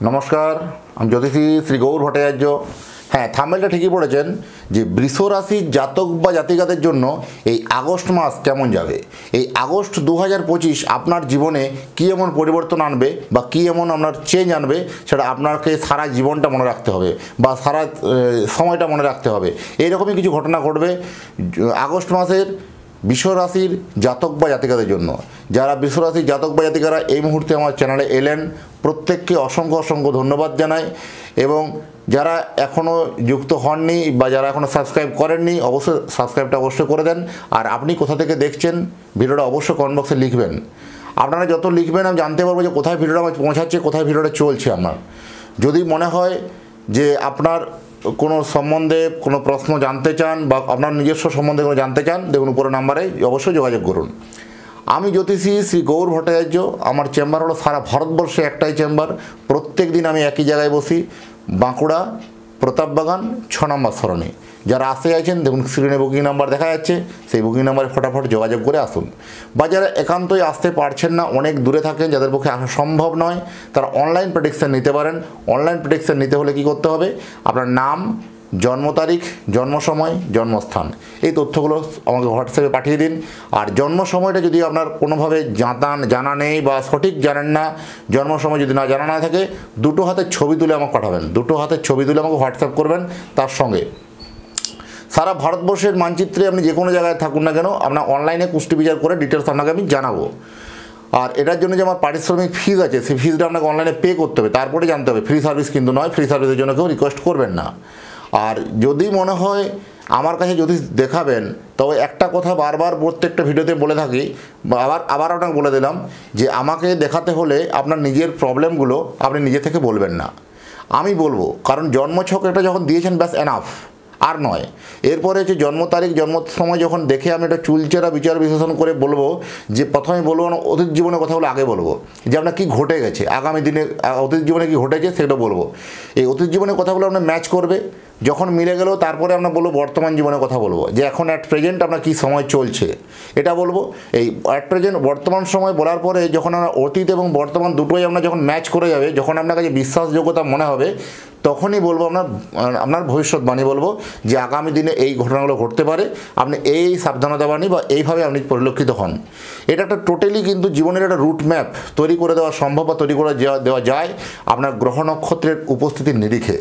নমস্কার, আমি জ্যোতিষী শ্রী গৌর ভট্টাচার্য। হ্যাঁ, থাম্বনেলটা ঠিকই পড়েছেন যে বৃষ রাশির জাতক বা জাতিকাদের জন্য এই আগস্ট মাস কেমন যাবে। এই আগস্ট 2025 আপনার জীবনে কী এমন পরিবর্তন আনবে বা কী এমন আপনার চেঞ্জ আনবে, সেটা আপনাকে সারা জীবনটা মনে রাখতে হবে বা সারা সময়টা মনে রাখতে হবে। এইরকমই কিছু ঘটনা ঘটবে আগস্ট মাসের বৃষ রাশির জাতক বা জাতিকাদের জন্য। যারা বৃষ রাশির জাতক বা জাতিকারা এই মুহূর্তে আমার চ্যানেলে এলেন, প্রত্যেককে অসংখ্য অসংখ্য ধন্যবাদ জানাই। এবং যারা এখনও যুক্ত হননি বা যারা এখনও সাবস্ক্রাইব করেননি, অবশ্যই সাবস্ক্রাইবটা অবশ্যই করে দেন। আর আপনি কোথা থেকে দেখছেন ভিডিওটা অবশ্যই কমেন্ট বক্সে লিখবেন। আপনারা যত লিখবেন আমি জানতে পারবো যে কোথায় ভিডিওটা আমার পৌঁছাচ্ছে, কোথায় ভিডিওটা চলছে। আপনার যদি মনে হয় যে আপনার কোনো সম্বন্ধে কোনো প্রশ্ন জানতে চান বা আপনার নিজস্ব সম্বন্ধে কোনো জানতে চান, দেখুন উপরে নাম্বারে অবশ্যই যোগাযোগ করুন। আমি জ্যোতিষী শ্রী গৌর ভট্টাচার্য। আমার চেম্বার হলো সারা ভারতবর্ষে একটাই চেম্বার। প্রত্যেক দিন আমি একই জায়গায় বসি, বাঁকুড়া প্রতাপবাগান 6 নম্বর সরণি। যারা আসতে চাইছেন দেখুন স্ক্রিনে বুকিং নাম্বার দেখা যাচ্ছে, সেই বুকিং নাম্বারে ফটাফট যোগাযোগ করে আসুন। বা যারা একান্তই আসতে পারছেন না, অনেক দূরে থাকেন, যাদের পক্ষে আসা সম্ভব নয়, তারা অনলাইন প্রেডিকশন নিতে পারেন। অনলাইন প্রেডিকশন নিতে হলে কী করতে হবে, আপনার নাম, জন্ম তারিখ, জন্ম সময়, জন্মস্থান, এই তথ্যগুলো আমাকে হোয়াটসঅ্যাপে পাঠিয়ে দিন। আর জন্ম সময়টা যদি আপনার কোনোভাবে জানা নেই বা সঠিক জানেন না, জন্ম সময় যদি না জানা না থাকে, দুটো হাতের ছবি তুলে আমাকে পাঠাবেন। দুটো হাতের ছবি তুলে আমাকে হোয়াটসঅ্যাপ করবেন। তার সঙ্গে সারা ভারতবর্ষের মানচিত্রে আপনি যে কোনো জায়গায় থাকুন না কেন, আপনার অনলাইনে কুষ্টি বিচার করে ডিটেলস আপনাকে আমি জানাবো। আর এটার জন্য যে আমার পারিশ্রমিক ফিজ আছে, সেই ফিজটা আপনাকে অনলাইনে পে করতে হবে, তারপরে জানতে হবে। ফ্রি সার্ভিস কিন্তু নয়, ফ্রি সার্ভিসের জন্য কেউ রিকোয়েস্ট করবেন না। আর যদি মনে হয় আমার কাছে যদি দেখাবেন, তবে একটা কথা বারবার প্রত্যেকটা ভিডিওতে বলে থাকি, আবার আপনাকে বলে দিলাম যে আমাকে দেখাতে হলে আপনার নিজের প্রবলেমগুলো আপনি নিজে থেকে বলবেন না, আমি বলবো। কারণ জন্মছক এটা যখন দিয়েছেন ব্যাস এনাফ, আর নয়। এরপরে হচ্ছে জন্ম তারিখ, জন্ম সময় যখন দেখে আমি এটা চুলচেরা বিচার বিশ্লেষণ করে বলবো, যে প্রথমে বলবো না অতীত জীবনের কথাগুলো আগে বলবো, যে আপনার কী ঘটে গেছে আগামী দিনে, অতীত জীবনে কী ঘটেছে সেটা বলবো। এই অতীত জীবনের কথাগুলো আপনার ম্যাচ করবে, যখন মিলে গেল তারপরে আমরা বলবো বর্তমান জীবনের কথা বলবো, যে এখন অ্যাট প্রেজেন্ট আপনার কী সময় চলছে এটা বলবো। এই অ্যাট প্রেজেন্ট বর্তমান সময় বলার পরে যখন আমরা অতীত এবং বর্তমান দুটোই আপনার যখন ম্যাচ করে যাবে, যখন আপনার কাছে বিশ্বাসযোগ্যতা মনে হবে, তখনই বলবো আপনার ভবিষ্যৎবাণী বলবো যে আগামী দিনে এই ঘটনাগুলো ঘটতে পারে, আপনি এই সাবধানতাবাণী বা এইভাবে আপনি পরিলক্ষিত হন। এটা একটা টোটালি কিন্তু জীবনের একটা রুট ম্যাপ তৈরি করে দেওয়া সম্ভব বা তৈরি করে দেওয়া যায় আপনার গ্রহ নক্ষত্রের উপস্থিতির নিরিখে।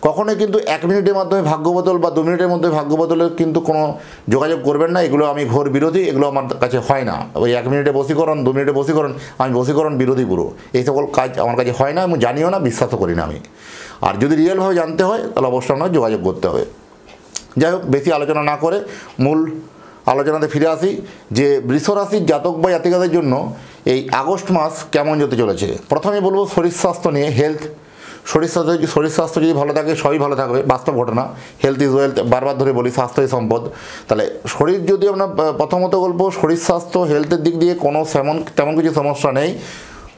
কখনোই কিন্তু 1 মিনিটের মাধ্যমে ভাগ্য বদল বা 2 মিনিটের মধ্যে ভাগ্য বদলের কিন্তু কোনো যোগাযোগ করবেন না। এগুলো আমি ঘোর বিরোধী, এগুলো আমার কাছে হয় না। ওই 1 মিনিটে বশীকরণ, 2 মিনিটে বশীকরণ, আমি বশীকরণ বিরোধী পুরো। এই সকল কাজ আমার কাছে হয় না, আমি জানিও না, বিশ্বাসও করি না আমি। আর যদি রিয়েলভাবে জানতে হয় তাহলে অবশ্যই আপনার যোগাযোগ করতে হবে। যাই হোক, বেশি আলোচনা না করে মূল আলোচনাতে ফিরে আসি, যে বৃষ রাশির জাতক বা জাতিকাদের জন্য এই আগস্ট মাস কেমন যেতে চলেছে। প্রথমে বলবো শরীর স্বাস্থ্য নিয়ে, হেলথ। শরীর স্বাস্থ্য যদি ভালো থাকে সবই ভালো থাকবে, বাস্তব ঘটনা। হেলথ ইজ ওয়েলথ, বারবার ধরে বলি, স্বাস্থ্যই সম্পদ। তাহলে শরীর যদি আপনার, প্রথমত বলবো শরীর স্বাস্থ্য হেলথের দিক দিয়ে কোনো তেমন কিছু সমস্যা নেই।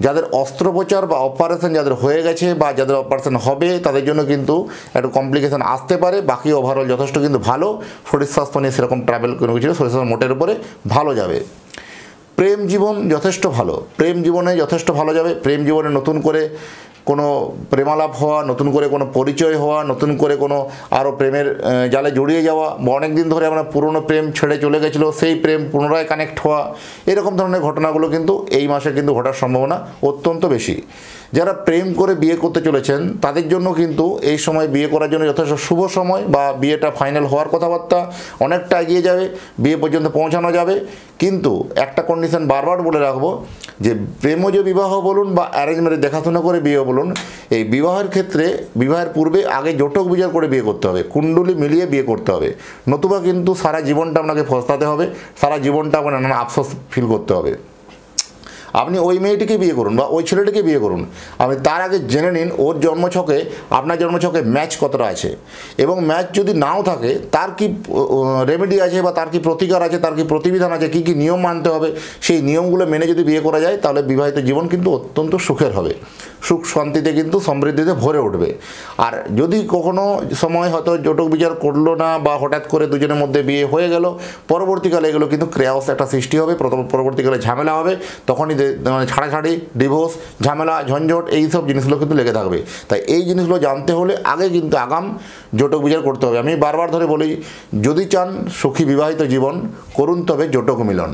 যাদের অস্ত্রোপচার বা অপারেশন যাদের হয়ে গেছে বা যাদের অপারেশন হবে, তাদের জন্য কিন্তু একটু কমপ্লিকেশান আসতে পারে। বাকি ওভারঅল যথেষ্ট কিন্তু ভালো। শরীর স্বাস্থ্য নিয়ে সেরকম ট্রাভেল কোনো কিছু, শরীর স্বাস্থ্য মোটের উপরে ভালো যাবে। প্রেম জীবন যথেষ্ট ভালো, প্রেম জীবনে যথেষ্ট ভালো যাবে। প্রেম জীবনে নতুন করে কোনো প্রেমালাপ হওয়া, নতুন করে কোনো পরিচয় হওয়া, নতুন করে কোনো আরও প্রেমের জালে জড়িয়ে যাওয়া, বা অনেক দিন ধরে আমরা পুরনো প্রেম ছেড়ে চলে গেছিলো, সেই প্রেম পুনরায় কানেক্ট হওয়া, এরকম ধরনের ঘটনাগুলো কিন্তু এই মাসে কিন্তু ঘটার সম্ভাবনা অত্যন্ত বেশি। যারা প্রেম করে বিয়ে করতে চলেছেন তাদের জন্য কিন্তু এই সময় বিয়ে করার জন্য যথেষ্ট শুভ সময়, বা বিয়েটা ফাইনাল হওয়ার কথাবার্তা অনেকটা এগিয়ে যাবে, বিয়ে পর্যন্ত পৌঁছানো যাবে। কিন্তু একটা কন্ডিশন বারবার বলে রাখবো, যে প্রেমজ বিবাহ বলুন বা অ্যারেঞ্জ ম্যারেজ দেখাশোনা করে বিয়ে বলুন, এই বিবাহের ক্ষেত্রে বিবাহের পূর্বে আগে জটক বিচার করে বিয়ে করতে হবে, কুণ্ডলী মিলিয়ে বিয়ে করতে হবে। নতুবা কিন্তু সারা জীবনটা আপনাকে ফসলাতে হবে, সারা জীবনটা আপনার নানা আফসোস ফিল করতে হবে। আপনি ওই মেয়েটিকে বিয়ে করুন বা ওই ছেলেটিকে বিয়ে করুন, আপনি তার আগে জেনে নিন ওর জন্মছকে আপনার জন্মছকে ম্যাচ কতটা আছে, এবং ম্যাচ যদি নাও থাকে তার কি রেমেডি আছে বা তার কি প্রতিকার আছে, তার কি প্রতিবিধান আছে, কী কী নিয়ম মানতে হবে, সেই নিয়মগুলো মেনে যদি বিয়ে করা যায় তাহলে বিবাহিত জীবন কিন্তু অত্যন্ত সুখের হবে, সুখ শান্তিতে কিন্তু সমৃদ্ধিতে ভরে উঠবে। আর যদি কখনো সময় হয়তো জটক বিচার করলো না বা হঠাৎ করে দুজনের মধ্যে বিয়ে হয়ে গেল, পরবর্তীকালে এগুলো কিন্তু ক্রেয়াস একটা সৃষ্টি হবে, পরবর্তীকালে ঝামেলা হবে। তখনই মানে ছাড়াছাড়ি, ডিভোর্স, ঝামেলা, ঝঞ্ঝট, এইসব জিনিসগুলো কিন্তু লেগে থাকবে। তাই এই জিনিসগুলো জানতে হলে আগে কিন্তু আগাম জটক বিচার করতে হবে। আমি বারবার ধরে বলি, যদি চান সুখী বিবাহিত জীবন, করুন তবে জটক মিলন।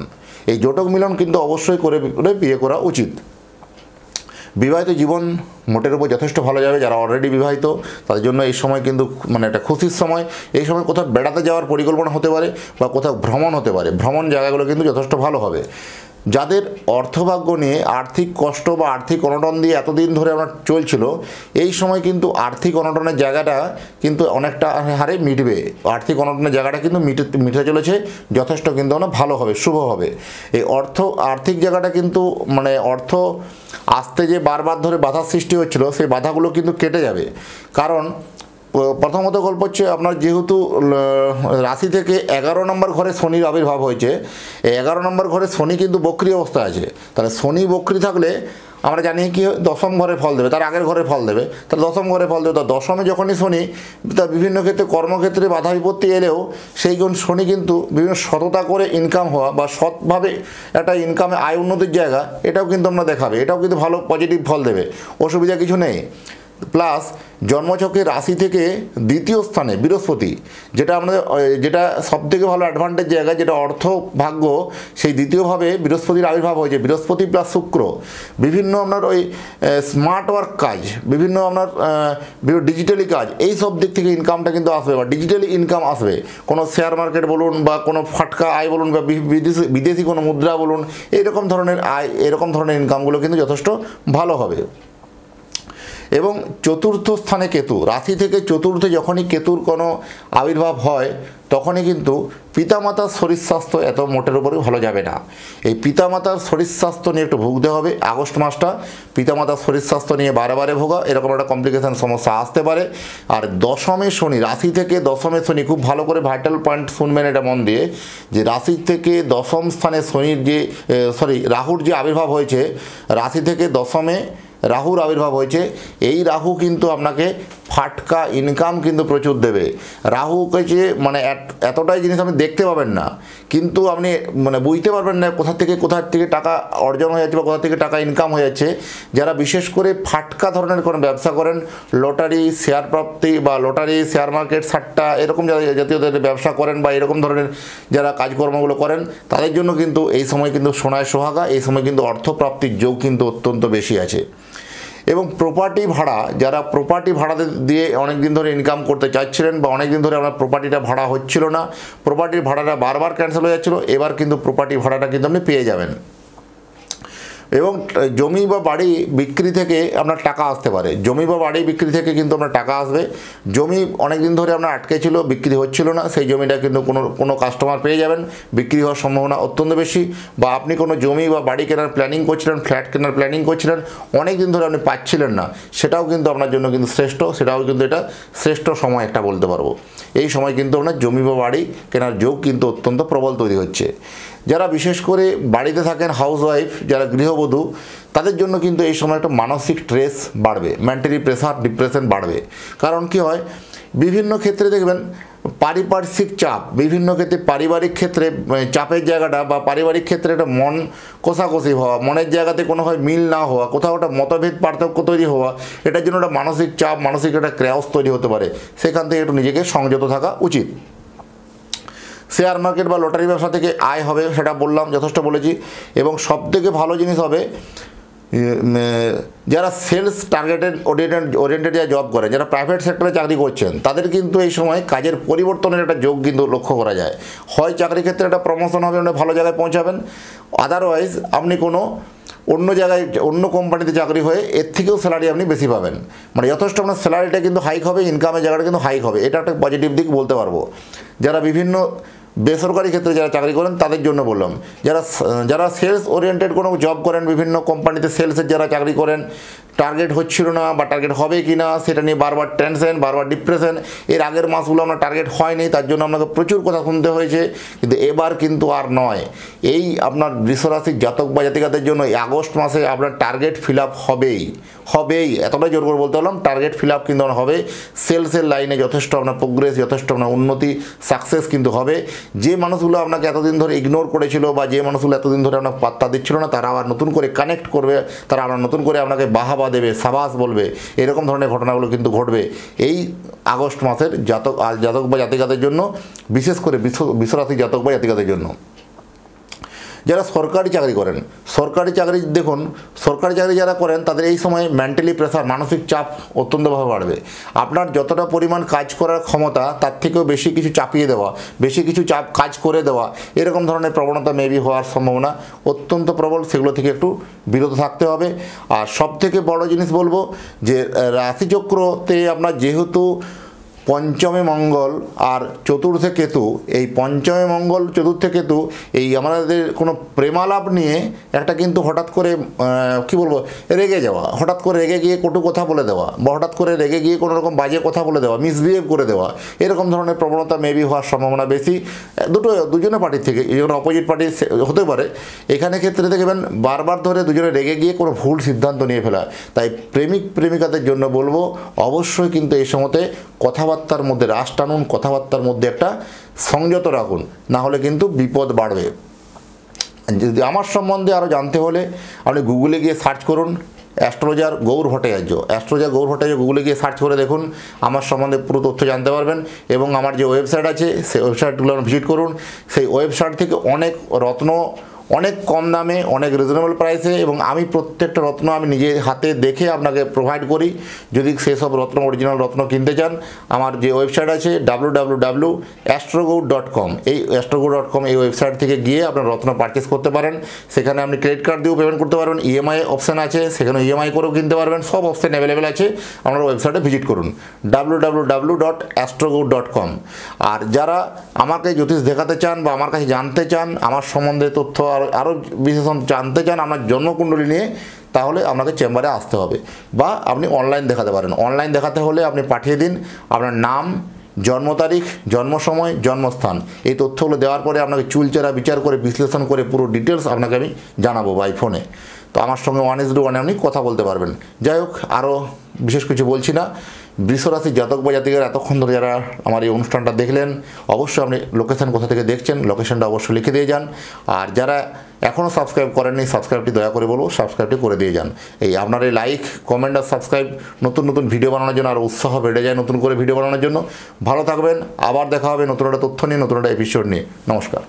এই জটক মিলন কিন্তু অবশ্যই করে বিয়ে করা উচিত। বিবাহিত জীবন মোটের উপর যথেষ্ট ভালো যাবে। যারা অলরেডি বিবাহিত তাদের জন্য এই সময় কিন্তু মানে একটা খুশির সময়। এই সময় কোথাও বেড়াতে যাওয়ার পরিকল্পনা হতে পারে বা কোথাও ভ্রমণ হতে পারে। ভ্রমণ জায়গাগুলো কিন্তু যথেষ্ট ভালো হবে। যাদের অর্থভাগ্য নিয়ে আর্থিক কষ্ট বা আর্থিক অনটন দিয়ে এতদিন ধরে আমরা চলছিল, এই সময় কিন্তু আর্থিক অনটনের জায়গাটা কিন্তু অনেকটা হারে মিটবে। আর্থিক অনটনের জায়গাটা কিন্তু মিটে চলেছে, যথেষ্ট কিন্তু অনেক ভালো হবে, শুভ হবে। এই আর্থিক জায়গাটা কিন্তু মানে অর্থ আসতে যে বারবার ধরে বাধার সৃষ্টি হচ্ছিল, সেই বাধাগুলো কিন্তু কেটে যাবে। কারণ প্রথমত গল্প হচ্ছে, আপনার যেহেতু রাশি থেকে 11 নম্বর ঘরে শনির আবির্ভাব হয়েছে, এই 11 নম্বর ঘরে শনি কিন্তু বক্রী অবস্থায় আছে। তাহলে শনি বক্রী থাকলে আমরা জানি কি দশম ঘরে ফল দেবে, তার আগের ঘরে ফল দেবে, তার দশম ঘরে ফল দেবে। তার দশমে যখনই শনি, তার বিভিন্ন ক্ষেত্রে কর্মক্ষেত্রে বাধা বিপত্তি এলেও সেই শনি কিন্তু বিভিন্ন সততা করে ইনকাম হওয়া বা সৎভাবে একটা ইনকামে আয় উন্নতির জায়গা, এটাও কিন্তু আমরা দেখাবে। এটাও কিন্তু ভালো পজিটিভ ফল দেবে, অসুবিধা কিছু নেই। প্লাস জন্মছকের রাশি থেকে দ্বিতীয় স্থানে বৃহস্পতি, যেটা সবথেকে ভালো অ্যাডভান্টেজ জায়গা, যেটা অর্থ ভাগ্য, সেই দ্বিতীয়ভাবে বৃহস্পতির আবির্ভাব হয়েছে। বৃহস্পতি প্লাস শুক্র বিভিন্ন আপনার ওই স্মার্ট ওয়ার্ক কাজ, বিভিন্ন আপনার ডিজিটালি কাজ, এই সব দিক থেকে ইনকামটা কিন্তু আসবে বা ডিজিটালি ইনকাম আসবে। কোনো শেয়ার মার্কেট বলুন বা কোনো ফাটকা আয় বলুন বা বিদেশি কোনো মুদ্রা বলুন, এইরকম ধরনের আয়, এরকম ধরনের ইনকামগুলো কিন্তু যথেষ্ট ভালো হবে। এবং চতুর্থ স্থানে কেতু, রাশি থেকে চতুর্থে যখনই কেতুর কোনো আবির্ভাব হয়, তখনই কিন্তু পিতামাতার শরীর স্বাস্থ্য এত মোটের উপরে ভালো যাবে না। এই পিতামাতার শরীর স্বাস্থ্য নিয়ে একটু ভুগতে হবে। আগস্ট মাসটা পিতামাতার শরীর স্বাস্থ্য নিয়ে বারে ভোগা, এরকম একটা কমপ্লিকেশন সমস্যা আসতে পারে। আর দশমে শনি, রাশি থেকে দশমে শনি, খুব ভালো করে ভাইটাল পয়েন্ট শুনবেন এটা মন দিয়ে, যে রাশি থেকে দশম স্থানে শনির যে রাহুর যে আবির্ভাব হয়েছে, রাশি থেকে দশমে রাহুর আবির্ভাব হয়েছে। এই রাহু কিন্তু আপনাকে ফাটকা ইনকাম কিন্তু প্রচুর দেবে। রাহুকে যে মানে এতটাই জিনিস আপনি দেখতে পাবেন না, কিন্তু আপনি মানে বুঝতে পারবেন না কোথা থেকে টাকা অর্জন হয়ে যাচ্ছে বা কোথা থেকে টাকা ইনকাম হয়ে যাচ্ছে। যারা বিশেষ করে ফাটকা ধরনের কোনো ব্যবসা করেন, লটারি, শেয়ার প্রাপ্তি বা লটারি, শেয়ার মার্কেট, সাট্টা, এরকম জাতীয় ব্যবসা করেন বা এরকম ধরনের যারা কাজকর্মগুলো করেন, তাদের জন্য কিন্তু এই সময় কিন্তু সোনায় সোহাগা, এই সময় কিন্তু অর্থপ্রাপ্তির যোগ কিন্তু অত্যন্ত বেশি আছে। এবং প্রপার্টি ভাড়া, যারা প্রপার্টি ভাড়া দিয়ে অনেক দিন ধরে ইনকাম করতে চাইছিলেন বা অনেক দিন ধরে আপনার প্রপার্টিটা ভাড়া হচ্ছিল না, প্রপার্টির ভাড়াটা বারবার ক্যান্সেল হয়ে যাচ্ছিলো, এবার কিন্তু প্রপার্টি ভাড়াটা কিন্তু আপনি পেয়ে যাবেন। এবং জমি বা বাড়ি বিক্রি থেকে আপনার টাকা আসতে পারে। জমি বা বাড়ি বিক্রি থেকে কিন্তু আপনার টাকা আসবে। জমি অনেক দিন ধরে আপনার আটকে ছিল, বিক্রি হচ্ছিল না, সেই জমিটা কিন্তু কোনো কাস্টমার পেয়ে যাবেন, বিক্রি হওয়ার সম্ভাবনা অত্যন্ত বেশি। বা আপনি কোনো জমি বা বাড়ি কেনার প্ল্যানিং করছিলেন, ফ্ল্যাট কেনার প্ল্যানিং করছিলেন, অনেক দিন ধরে আপনি পাচ্ছিলেন না, সেটাও কিন্তু আপনার জন্য কিন্তু শ্রেষ্ঠ, সেটাও কিন্তু এটা শ্রেষ্ঠ সময় একটা বলতে পারবো। এই সময় কিন্তু আপনার জমি বা বাড়ি কেনার যোগ কিন্তু অত্যন্ত প্রবল তৈরি হচ্ছে। যারা বিশেষ করে বাড়িতে থাকেন, হাউসওয়াইফ, যারা গৃহবধূ, তাদের জন্য কিন্তু এই সময় একটা মানসিক স্ট্রেস বাড়বে, মেন্টালি প্রেশার, ডিপ্রেশন বাড়বে। কারণ কি হয়, বিভিন্ন ক্ষেত্রে দেখবেন পারিপার্শ্বিক চাপ, বিভিন্ন ক্ষেত্রে পারিবারিক ক্ষেত্রে চাপের জায়গাটা বা পারিবারিক ক্ষেত্রে একটা মন কষাকষি হওয়া, মনের জায়গাতে কোনোভাবে মিল না হওয়া, কোথাও একটা মতভেদ পার্থক্য তৈরি হওয়া, এটার জন্য একটা মানসিক চাপ, মানসিক একটা ক্রাস তৈরি হতে পারে। সেখান থেকে একটু নিজেকে সংযত থাকা উচিত। শেয়ার মার্কেট বা লটারি ব্যবসা থেকে আয় হবে, সেটা বললাম, যথেষ্ট বলেছি। এবং সবথেকে ভালো জিনিস হবে, যারা সেলস ওরিয়েন্টেড যারা জব করে, যারা প্রাইভেট সেক্টরে চাকরি করছেন, তাদের কিন্তু এই সময় কাজের পরিবর্তনের একটা যোগ কিন্তু লক্ষ্য করা যায়। হয় চাকরি ক্ষেত্রে একটা প্রমোশন হবে, মানে ভালো জায়গায় পৌঁছাবেন, আদারওয়াইজ আপনি কোনো অন্য জায়গায় অন্য কোম্পানিতে চাকরি হয়ে এর থেকেও স্যালারি আপনি বেশি পাবেন। মানে যথেষ্ট আপনার স্যালারিটা কিন্তু হাইক হবে, ইনকামের জায়গাটা কিন্তু হাইক হবে, এটা একটা পজিটিভ দিক বলতে পারবো। যারা বিভিন্ন বেসরকারি ক্ষেত্রে যারা চাকরি করেন তাদের জন্য বললাম। যারা সেলস ওরিয়েন্টেড কোনো জব করেন, বিভিন্ন কোম্পানিতে সেলসের যারা চাকরি করেন, টার্গেট হচ্ছিল না বা টার্গেট হবে কি না সেটা নিয়ে বারবার টেনশন, বারবার ডিপ্রেশন। এর আগের মাসগুলো আপনার টার্গেট হয়নি, তার জন্য আপনাকে প্রচুর কথা শুনতে হয়েছে, কিন্তু এবার কিন্তু আর নয়। এই আপনার বৃষ রাশির জাতক বা জাতিকাদের জন্য এই আগস্ট মাসে আপনার টার্গেট ফিল আপ হবেই, এতটাই জোর করে বলতে পারলাম, টার্গেট ফিল আপ কিন্তু হবে। সেলসের লাইনে যথেষ্ট আপনার প্রোগ্রেস, যথেষ্ট আপনার উন্নতি, সাকসেস কিন্তু হবে। যে মানুষগুলো আপনাকে এতদিন ধরে ইগনোর করেছিল বা যে মানুষগুলো এতদিন ধরে আপনার পাত্তা দিচ্ছিল না, তারা আবার নতুন করে কানেক্ট করবে, তারা আবার নতুন করে আপনাকে বাহাবা দেবে, সাবাস বলবে, এরকম ধরনের ঘটনাগুলো কিন্তু ঘটবে এই আগস্ট মাসের জাতক বা জাতিকাদের জন্য, বিশেষ করে বৃষ রাশির জাতক বা জাতিকাদের জন্য। যারা সরকারি চাকরি করেন, সরকারি চাকরি দেখুন, সরকারি চাকরি যারা করেন তাদের এই সময় মেন্টালি প্রেসার, মানসিক চাপ অত্যন্তভাবে বাড়বে। আপনার যতটা পরিমাণ কাজ করার ক্ষমতা তার থেকেও বেশি কিছু চাপিয়ে দেওয়া, বেশি কিছু কাজ করে দেওয়া, এরকম ধরনের প্রবণতা মেবি হওয়ার সম্ভাবনা অত্যন্ত প্রবল। সেগুলো থেকে একটু বিরত থাকতে হবে। আর সবথেকে বড় জিনিস বলবো যে রাশিচক্রতে আপনার যেহেতু পঞ্চমে মঙ্গল আর চতুর্থে কেতু, এই পঞ্চমে মঙ্গল চতুর্থে কেতু এই আমাদের কোনো প্রেমালাপ নিয়ে একটা কিন্তু হঠাৎ করে কি বলবো রেগে যাওয়া, হঠাৎ করে রেগে গিয়ে কটু কথা বলে দেওয়া, বা হঠাৎ করে রেগে গিয়ে কোনো রকম বাজে কথা বলে দেওয়া, মিসবিহেভ করে দেওয়া, এরকম ধরনের প্রবণতা মেবি হওয়ার সম্ভাবনা বেশি দুজনের পার্টির থেকে। এই জন্য অপোজিট পার্টি হতে পারে। এখানে ক্ষেত্রে দেখবেন বারবার ধরে দুজনে রেগে গিয়ে কোনো ভুল সিদ্ধান্ত নিয়ে ফেলা। তাই প্রেমিক প্রেমিকাদের জন্য বলবো অবশ্যই কিন্তু এই সময়তে কথাবার্তার মধ্যে রাশ টানুন, কথাবার্তার মধ্যে একটা সংযত রাখুন, না হলে কিন্তু বিপদ বাড়বে। যদি আমার সম্বন্ধে আরও জানতে হলে আপনি গুগলে গিয়ে সার্চ করুন অ্যাস্ট্রোলজার গৌর ভট্টাচার্য, অ্যাস্ট্রোলজার গৌর ভট্টাচার্য গুগলে গিয়ে সার্চ করে দেখুন, আমার সম্বন্ধে পুরো তথ্য জানতে পারবেন। এবং আমার যে ওয়েবসাইট আছে সেই ওয়েবসাইটগুলো ভিজিট করুন। সেই ওয়েবসাইট থেকে অনেক রত্ন অনেক কম দামে, অনেক রিজনেবল প্রাইসে, এবং আমি প্রত্যেকটা রত্ন আমি নিজে হাতে দেখে আপনাকে প্রোভাইড করি। যদি সেসব রত্ন, অরিজিনাল রত্ন কিনতে চান, আমার যে ওয়েবসাইট আছে www.astrogoud.com, এই astrogoud.com এই ওয়েবসাইট থেকে গিয়ে আপনার রত্ন পারচেস করতে পারেন। সেখানে আপনি ক্রেডিট কার্ড দিয়েও পেমেন্ট করতে পারবেন, ইএমআই অপশান আছে, সেখানে ইএমআই করেও কিনতে পারবেন, সব অপশান অ্যাভেলেবেল আছে। আপনার ওয়েবসাইটে ভিজিট করুন www.astrogoud.com। আর যারা আমাকে জ্যোতিষ দেখাতে চান বা আমার কাছে জানতে চান, আমার সম্বন্ধে তথ্য আরও বিশেষণ জানতে চান আপনার জন্মকুণ্ডলী নিয়ে, তাহলে আপনাকে চেম্বারে আসতে হবে, বা আপনি অনলাইন দেখাতে পারেন। অনলাইন দেখাতে হলে আপনি পাঠিয়ে দিন আপনার নাম, জন্ম তারিখ, জন্ম সময়, জন্মস্থান, এই তথ্যগুলো দেওয়ার পরে আপনাকে চুলচেরা বিচার করে বিশ্লেষণ করে পুরো ডিটেলস আপনাকে আমি জানাবো বাই ফোনে। তো আমার সঙ্গে 1:1 আপনি কথা বলতে পারবেন। যাই হোক, আরও বিশেষ কিছু বলছি না। বৃষ রাশির জাতক বা জাতিকারা এতক্ষণ ধরে যারা আমার এই অনুষ্ঠানটা দেখলেন, অবশ্যই আপনি লোকেশান কোথা থেকে দেখছেন লোকেশানটা অবশ্যই লিখে দিয়ে যান। আর যারা এখনও সাবস্ক্রাইব করেননি, সাবস্ক্রাইবটি দয়া করে বলবো সাবস্ক্রাইবটি করে দিয়ে যান। এই আপনার এই লাইক, কমেন্ট আর সাবস্ক্রাইব নতুন নতুন ভিডিও বানানোর জন্য আরও উৎসাহ বেড়ে যায়, নতুন করে ভিডিও বানানোর জন্য। ভালো থাকবেন, আবার দেখা হবে নতুন একটা তথ্য নিয়ে, নতুন একটা এপিসোড নিয়ে। নমস্কার।